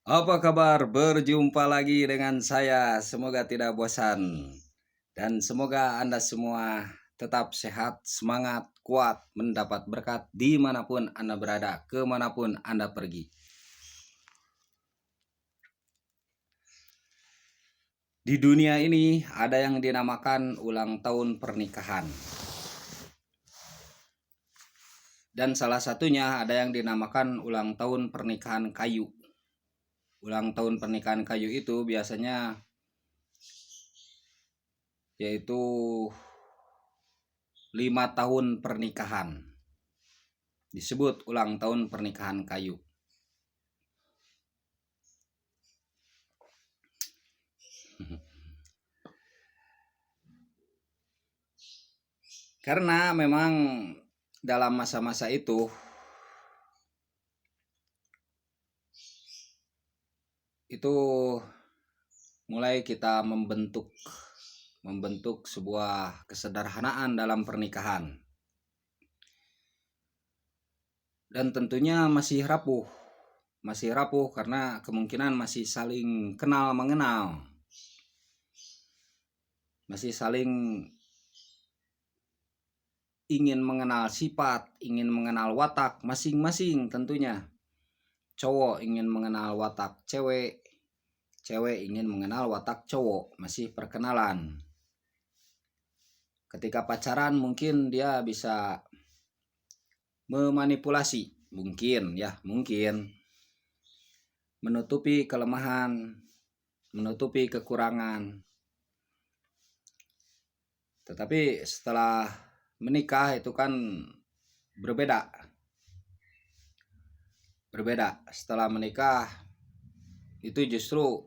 Apa kabar? Berjumpa lagi dengan saya. Semoga tidak bosan. Dan semoga Anda semua tetap sehat, semangat, kuat, mendapat berkat dimanapun Anda berada, kemanapun Anda pergi. Di dunia ini ada yang dinamakan ulang tahun pernikahan. Dan salah satunya ada yang dinamakan ulang tahun pernikahan kayu. Ulang tahun pernikahan kayu itu biasanya yaitu 5 tahun pernikahan. Disebut ulang tahun pernikahan kayu. Karena memang dalam masa-masa itu mulai kita membentuk sebuah kesederhanaan dalam pernikahan. Dan tentunya masih rapuh karena kemungkinan masih saling kenal mengenal. Masih saling ingin mengenal sifat, ingin mengenal watak masing-masing tentunya. Cowok ingin mengenal watak cewek, cewek ingin mengenal watak cowok, masih perkenalan. Ketika pacaran mungkin dia bisa memanipulasi, mungkin menutupi kelemahan, menutupi kekurangan. Tetapi setelah menikah itu kan berbeda. Setelah menikah itu justru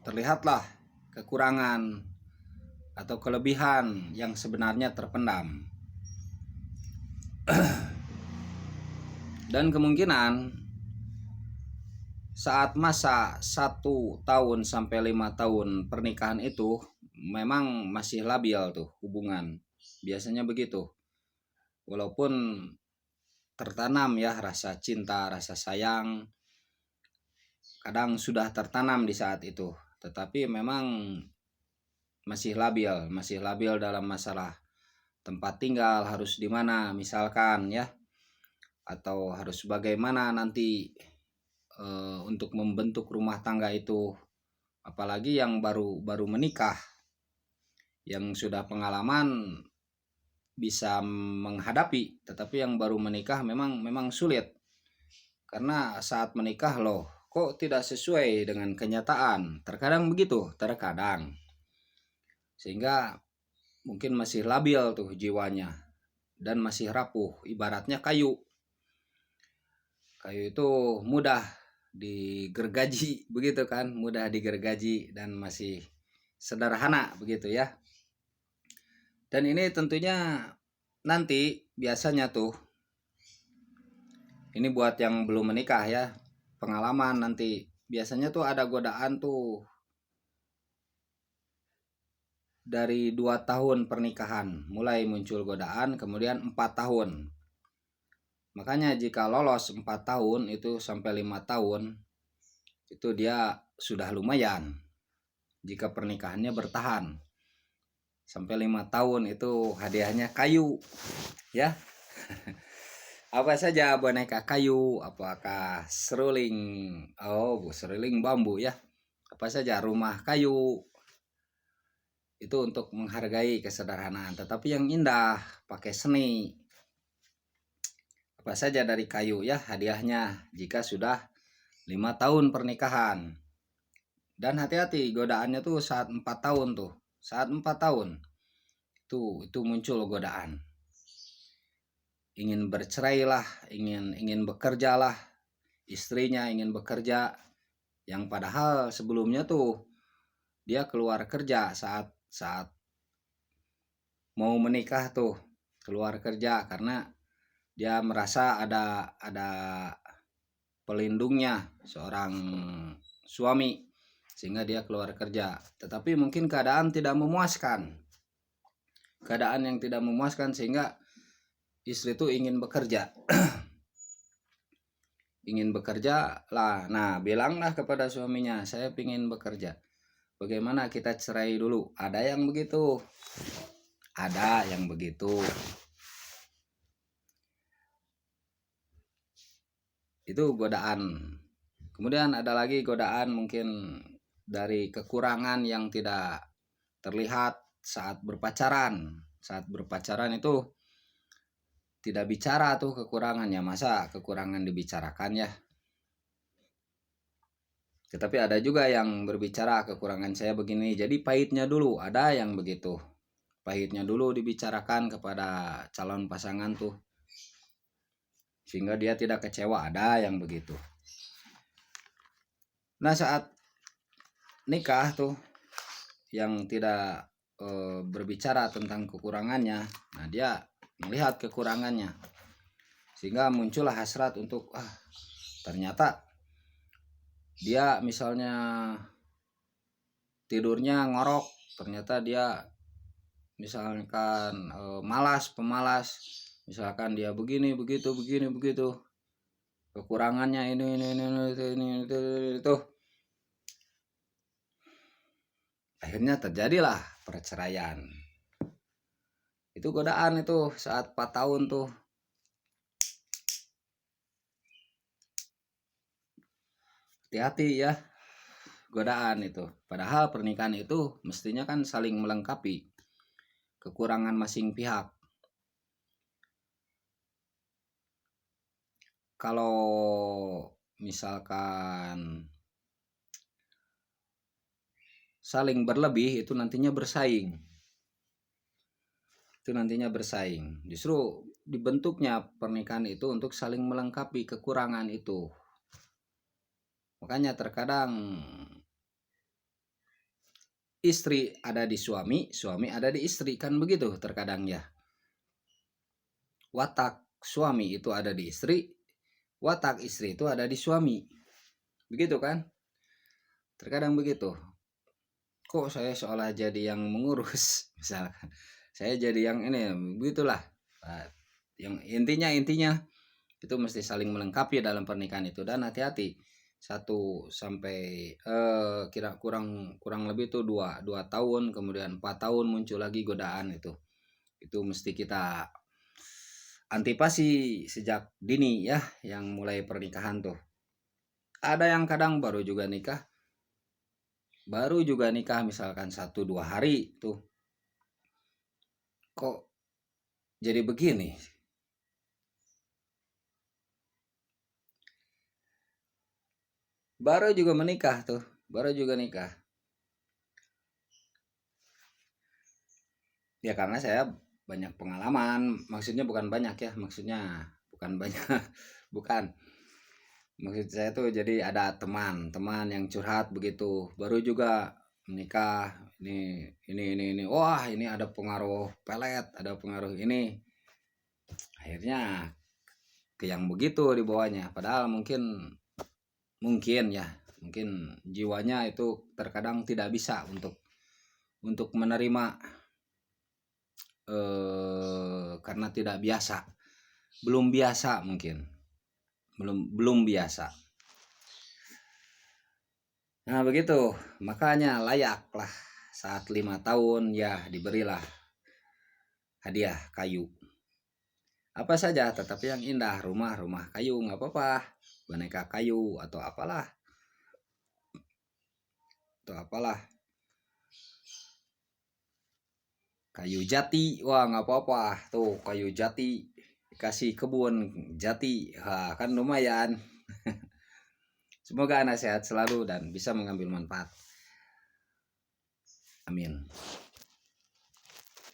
terlihatlah kekurangan atau kelebihan yang sebenarnya terpendam. Dan kemungkinan saat masa 1 tahun sampai 5 tahun pernikahan itu memang masih labil tuh hubungan. Biasanya begitu. Walaupun tertanam ya rasa cinta, rasa sayang, kadang sudah tertanam di saat itu. Tetapi memang masih labil dalam masalah tempat tinggal harus di mana misalkan ya, atau harus bagaimana nanti untuk membentuk rumah tangga itu, apalagi yang baru menikah, yang sudah pengalaman bisa menghadapi, tetapi yang baru menikah memang sulit karena saat menikah loh kok tidak sesuai dengan kenyataan, terkadang begitu, sehingga mungkin masih labil tuh jiwanya dan masih rapuh, ibaratnya kayu itu mudah digergaji begitu kan, mudah digergaji dan masih sederhana begitu ya. Dan ini tentunya nanti biasanya tuh, ini buat yang belum menikah ya, pengalaman nanti biasanya tuh ada godaan tuh dari 2 tahun pernikahan mulai muncul godaan, kemudian 4 tahun. Makanya jika lolos 4 tahun itu sampai 5 tahun itu dia sudah lumayan. Jika pernikahannya bertahan sampai 5 tahun itu hadiahnya kayu ya. Apa saja boneka kayu, apakah seruling, seruling bambu ya, apa saja rumah kayu, itu untuk menghargai kesederhanaan. Tetapi yang indah pakai seni, apa saja dari kayu ya hadiahnya jika sudah 5 tahun pernikahan. Dan hati-hati godaannya tuh saat 4 tahun tuh, saat 4 tahun itu muncul godaan. Ingin bercerai lah, ingin bekerja lah, istrinya ingin bekerja, yang padahal sebelumnya tuh dia keluar kerja saat mau menikah tuh, keluar kerja karena dia merasa ada pelindungnya seorang suami sehingga dia keluar kerja. Tetapi mungkin keadaan yang tidak memuaskan sehingga istri itu ingin bekerja. ingin bekerja lah. Nah, bilanglah kepada suaminya, saya ingin bekerja. Bagaimana kita cerai dulu? Ada yang begitu. Ada yang begitu. Itu godaan. Kemudian ada lagi godaan mungkin dari kekurangan yang tidak terlihat saat berpacaran. Saat berpacaran itu tidak bicara tuh kekurangannya, masa kekurangan dibicarakan ya. Tetapi ada juga yang berbicara kekurangan saya begini, jadi pahitnya dulu, ada yang begitu. Pahitnya dulu dibicarakan kepada calon pasangan tuh, sehingga dia tidak kecewa, ada yang begitu. Nah, saat nikah tuh yang tidak berbicara tentang kekurangannya, nah dia melihat kekurangannya, sehingga muncullah hasrat untuk ternyata dia misalnya tidurnya ngorok, ternyata dia misalkan pemalas, misalkan dia begini begitu, kekurangannya ini itu, akhirnya terjadilah perceraian. Itu godaan itu saat 4 tahun tuh. Hati-hati ya, godaan itu. Padahal pernikahan itu mestinya kan saling melengkapi kekurangan masing pihak. Kalau misalkan saling berlebih itu nantinya bersaing. Justru dibentuknya pernikahan itu untuk saling melengkapi kekurangan itu. Makanya terkadang istri ada di suami, suami ada di istri, kan begitu terkadang ya. Watak suami itu ada di istri, watak istri itu ada di suami. Begitu kan? Terkadang begitu. Kok saya seolah jadi yang mengurus, misalkan. Saya jadi yang ini, begitulah. Yang intinya itu mesti saling melengkapi dalam pernikahan itu, dan hati-hati 1 sampai kira kurang lebih tuh 2 tahun, kemudian 4 tahun muncul lagi godaan itu mesti kita antipasi sejak dini ya, yang mulai pernikahan tuh. Ada yang kadang baru juga nikah misalkan 1-2 hari tuh, kok jadi begini. Baru juga nikah. Ya karena saya banyak pengalaman, maksudnya bukan banyak ya, bukan. Maksud saya tuh jadi ada teman yang curhat begitu, baru juga menikah, ini, wah ini ada pengaruh pelet, ada pengaruh ini. Akhirnya ke yang begitu dibawanya, padahal mungkin jiwanya itu terkadang tidak bisa untuk menerima karena tidak biasa, belum biasa mungkin, belum biasa. Nah begitu, makanya layaklah saat 5 tahun ya diberilah hadiah kayu, apa saja tetapi yang indah, rumah kayu nggak apa-apa, boneka kayu atau apalah, kayu jati, wah nggak apa-apa tuh, kayu jati dikasih kebun jati, kan lumayan. Semoga Anda sehat selalu dan bisa mengambil manfaat. Amin.